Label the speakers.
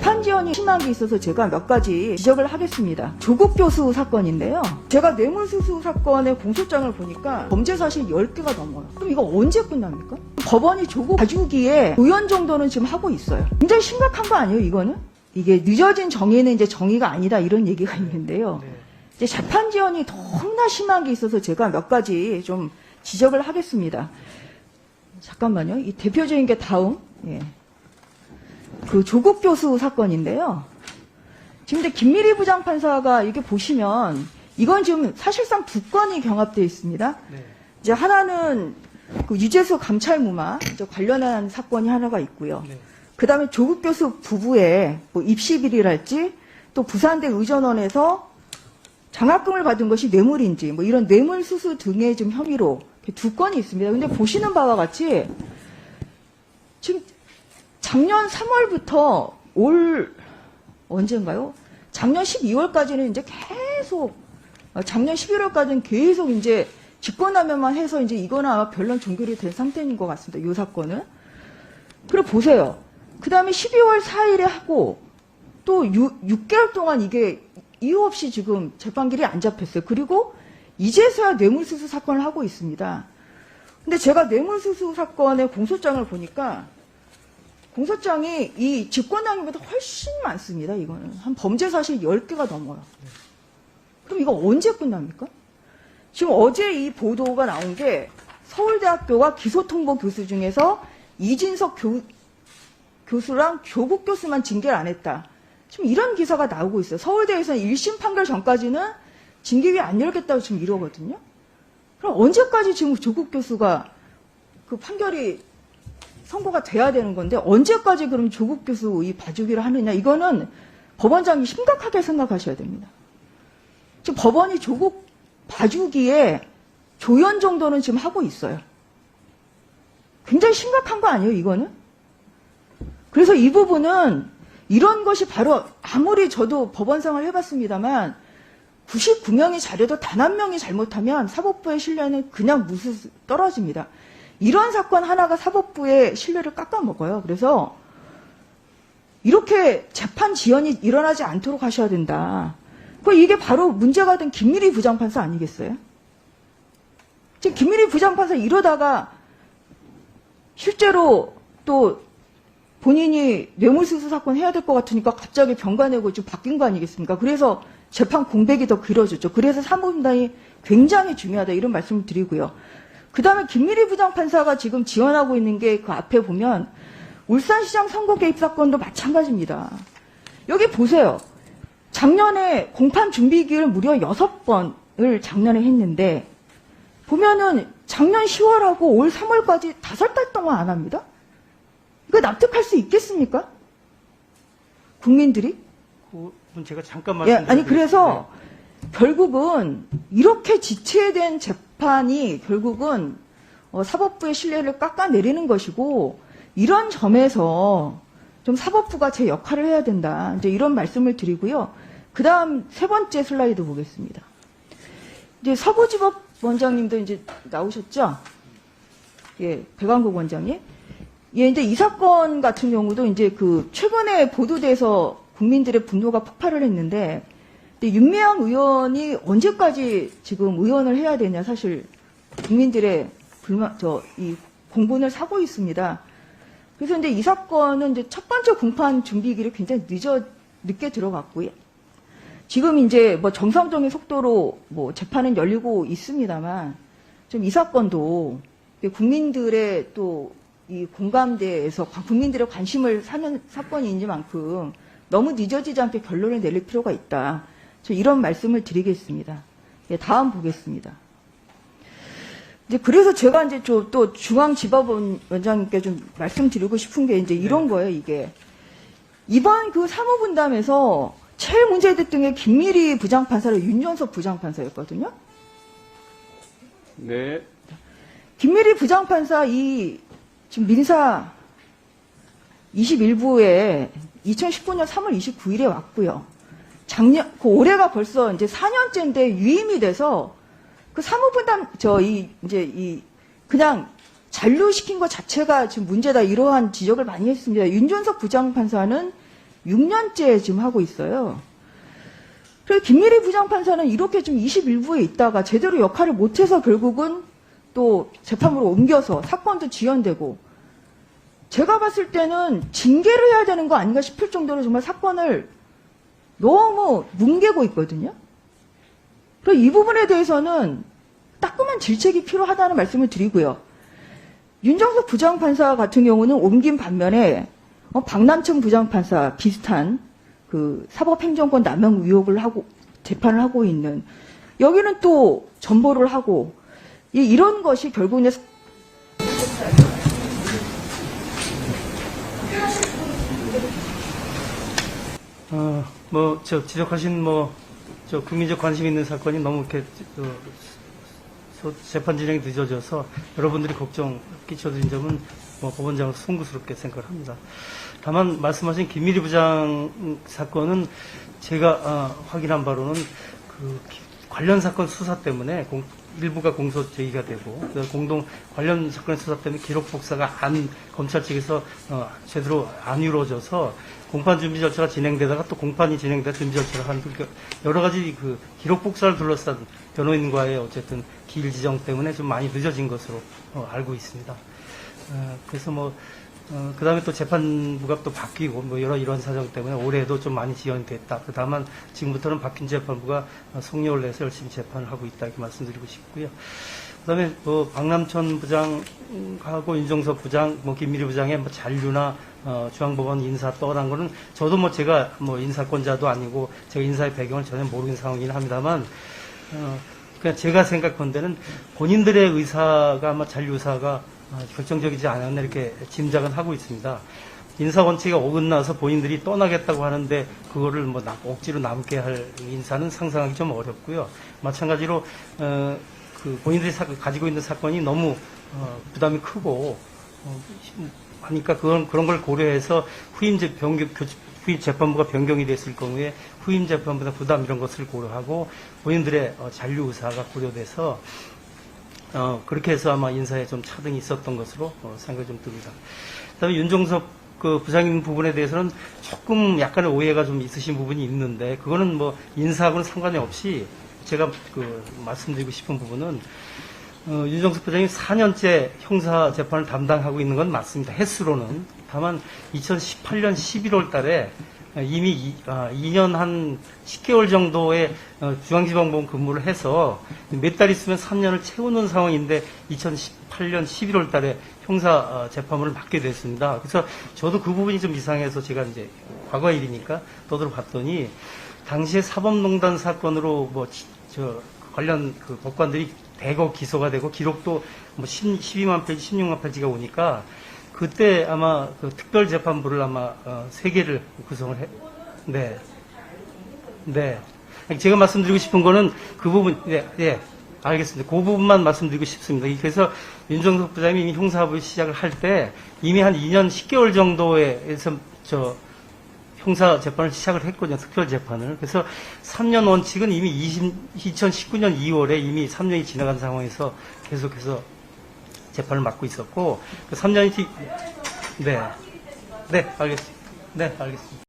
Speaker 1: 재판 지연이 심한 게 있어서 제가 몇 가지 지적을 하겠습니다. 조국 교수 사건인데요. 제가 뇌물수수 사건의 공소장을 보니까 범죄 사실 10개가 넘어요. 그럼 이거 언제 끝납니까? 법원이 조국 봐주기에 조연 정도는 지금 하고 있어요. 굉장히 심각한 거 아니에요, 이거는? 이게 늦어진 정의는 이제 정의가 아니다, 이런 얘기가 있는데요. 이제 재판 지연이 너무나 심한 게 있어서 제가 몇 가지 좀 지적을 하겠습니다. 잠깐만요. 이 대표적인 게 다음, 그 조국 교수 사건인데요. 지금 이제 김미리 부장판사가 이렇게 보시면 이건 지금 사실상 두 건이 경합되어 있습니다. 이제 하나는 그 유재수 감찰무마 관련한 사건이 하나가 있고요. 그 다음에 조국 교수 부부의 뭐 입시 비리랄지 또 부산대 의전원에서 장학금을 받은 것이 뇌물인지 뭐 이런 뇌물수수 등의 좀 혐의로 두 건이 있습니다. 근데 보시는 바와 같이 지금 작년 3월부터 올 언젠가요? 작년 12월까지는 이제 계속 작년 11월까지는 계속 이제 직권남용만 해서 이제 이거는 아마 변론 종결이 된 상태인 것 같습니다. 이 사건은. 그래 보세요. 그 다음에 12월 4일에 하고 또 6개월 동안 이게 이유 없이 지금 재판길이 안 잡혔어요. 그리고 이제서야 뇌물수수 사건을 하고 있습니다. 근데 제가 뇌물수수 사건의 공소장을 보니까 공소장이 이 직권남용보다 훨씬 많습니다. 이거는 한 범죄 사실 10개가 넘어요. 그럼 이거 언제 끝납니까? 지금 어제 이 보도가 나온 게 서울대학교가 기소통보 교수 중에서 이진석 교수랑 조국 교수만 징계를 안 했다. 지금 이런 기사가 나오고 있어요. 서울대에서는 1심 판결 전까지는 징계위 안 열겠다고 지금 이러거든요. 그럼 언제까지 지금 조국 교수가 그 판결이 선고가 돼야 되는 건데 언제까지 그럼 조국 교수 이 봐주기를 하느냐. 이거는 법원장이 심각하게 생각하셔야 됩니다. 지금 법원이 조국 봐주기에 조연 정도는 지금 하고 있어요. 굉장히 심각한 거 아니에요, 이거는? 그래서 이 부분은 이런 것이 바로 아무리 저도 법원생활 해봤습니다만 99명이 잘해도 단 한 명이 잘못하면 사법부의 신뢰는 그냥 무스 떨어집니다. 이런 사건 하나가 사법부의 신뢰를 깎아먹어요. 그래서 이렇게 재판 지연이 일어나지 않도록 하셔야 된다. 이게 바로 문제가 된 김미리 부장판사 아니겠어요? 지금 김미리 부장판사 이러다가 실제로 또 본인이 뇌물수수 사건 해야 될 것 같으니까 갑자기 병가내고 좀 바뀐 거 아니겠습니까? 그래서 재판 공백이 더 길어졌죠. 그래서 사무분단이 굉장히 중요하다 이런 말씀을 드리고요. 그 다음에 김미리 부장판사가 지금 지원하고 있는 게 그 앞에 보면 울산시장 선거 개입 사건도 마찬가지입니다. 여기 보세요. 작년에 공판 준비 기일 무려 6번을 작년에 했는데 보면은 작년 10월하고 올 3월까지 5달 동안 안 합니다. 이거 납득할 수 있겠습니까? 국민들이?
Speaker 2: 그건 제가 잠깐 말씀드릴게요.
Speaker 1: 아니 그래서 결국은 이렇게 지체된 재판이 결국은 사법부의 신뢰를 깎아내리는 것이고 이런 점에서 좀 사법부가 제 역할을 해야 된다. 이제 이런 말씀을 드리고요. 그 다음 세 번째 슬라이드 보겠습니다. 이제 서부지법 원장님도 이제 나오셨죠? 예, 백왕국 원장님. 예, 이제 이 사건 같은 경우도 이제 그 최근에 보도돼서 국민들의 분노가 폭발을 했는데, 근데 윤미향 의원이 언제까지 지금 의원을 해야 되냐, 사실 국민들의 이 공분을 사고 있습니다. 그래서 이제 이 사건은 이제 첫 번째 공판 준비기를 굉장히 늦게 들어갔고요. 지금 이제 뭐 정상적인 속도로 뭐 재판은 열리고 있습니다만, 좀 이 사건도 국민들의 또 이 공감대에서 국민들의 관심을 사는 사건이니만큼 너무 늦어지지 않게 결론을 내릴 필요가 있다. 저 이런 말씀을 드리겠습니다. 예, 다음 보겠습니다. 이제 그래서 제가 이제 또 중앙지법원장님께 좀 말씀드리고 싶은 게 이제 이런 거예요, 이게. 이번 그 사무분담에서 제일 문제됐던 게 김미리 부장판사로 윤정석 부장판사였거든요.
Speaker 2: 네.
Speaker 1: 김미리 부장판사 지금 민사 21부에 2019년 3월 29일에 왔고요. 올해가 벌써 이제 4년째인데 유임이 돼서 그 사무분담, 그냥 잔류시킨 것 자체가 지금 문제다 이러한 지적을 많이 했습니다. 윤준석 부장판사는 6년째 지금 하고 있어요. 그래서 김미리 부장판사는 이렇게 좀 21부에 있다가 제대로 역할을 못해서 결국은 또 재판부로 옮겨서 사건도 지연되고, 제가 봤을 때는 징계를 해야 되는 거 아닌가 싶을 정도로 정말 사건을 너무 뭉개고 있거든요. 그래서 이 부분에 대해서는 따끔한 질책이 필요하다는 말씀을 드리고요. 윤정석 부장판사 같은 경우는 옮긴 반면에 박남청 부장판사 비슷한 그 사법행정권 남용 의혹을 하고 재판을 하고 있는, 여기는 또 전보를 하고, 이런 것이 결국은
Speaker 2: 지적하신 국민적 관심 있는 사건이 너무 이렇게 재판 진행이 늦어져서 여러분들이 걱정 끼쳐드린 점은 법원장으로 송구스럽게 생각을 합니다. 다만 말씀하신 김미리 부장 사건은 제가 확인한 바로는 그 관련 사건 수사 때문에 일부가 공소 제기가 되고, 공동 관련 사건의 수사 때문에 기록 복사가 검찰 측에서 제대로 안 이루어져서 공판 준비 절차가 진행되다가 또 공판이 진행돼 준비 절차를 하는, 그러니까 여러 가지 그 기록 복사를 둘러싼 변호인과의 어쨌든 기일 지정 때문에 좀 많이 늦어진 것으로 알고 있습니다. 그래서 그 다음에 또 재판부가 또 바뀌고 이런 사정 때문에 올해도 좀 많이 지연이 됐다. 다만 지금부터는 바뀐 재판부가 속력을 내서 열심히 재판을 하고 있다, 이렇게 말씀드리고 싶고요. 그 다음에 박남천 부장하고 윤정석 부장, 김미리 부장의 잔류나 중앙법원 인사 떠난 거는 저도 제가 인사권자도 아니고 제가 인사의 배경을 전혀 모르는 상황이긴 합니다만, 그냥 제가 생각컨대는 본인들의 의사가 아마 잔류 의사가 결정적이지 않았나 이렇게 짐작은 하고 있습니다. 인사 원칙에 어긋나서 본인들이 떠나겠다고 하는데 그거를 억지로 남게 할 인사는 상상하기 좀 어렵고요. 마찬가지로 그 본인들이 가지고 있는 사건이 너무 부담이 크고 하니까 그런 걸 고려해서 후임 재판부가 변경이 됐을 경우에 후임 재판부의 부담 이런 것을 고려하고 본인들의 잔류 의사가 고려돼서 그렇게 해서 아마 인사에 좀 차등이 있었던 것으로 생각이 좀 듭니다. 그다음에 윤정석 그 부장님 부분에 대해서는 조금 약간의 오해가 좀 있으신 부분이 있는데, 그거는 인사하고는 상관이 없이 제가 말씀드리고 싶은 부분은 윤정석 부장님 4년째 형사 재판을 담당하고 있는 건 맞습니다. 횟수로는. 다만 2018년 11월 달에 이미 2년 한 10개월 정도의 중앙지방법원 근무를 해서 몇 달 있으면 3년을 채우는 상황인데 2018년 11월 달에 형사 재판을 맡게 됐습니다. 그래서 저도 그 부분이 좀 이상해서 제가 이제 과거 일이니까 떠들어 봤더니, 당시에 사법농단 사건으로 관련 그 법관들이 대거 기소가 되고 기록도 12만 페이지, 16만 페이지가 오니까 그때 아마 그 특별재판부를 아마 3개를 구성을 네. 제가 말씀드리고 싶은 거는 그 부분, 알겠습니다. 그 부분만 말씀드리고 싶습니다. 그래서 윤정석 부장님이 이미 형사부를 시작을 할 때 이미 한 2년 10개월 정도에서 형사 재판을 시작을 했거든요. 특별재판을. 그래서 3년 원칙은 이미 2019년 2월에 이미 3년이 지나간 상황에서 계속해서 재판을 맡고 있었고, 3년이, 알겠습니다. 알겠습니다.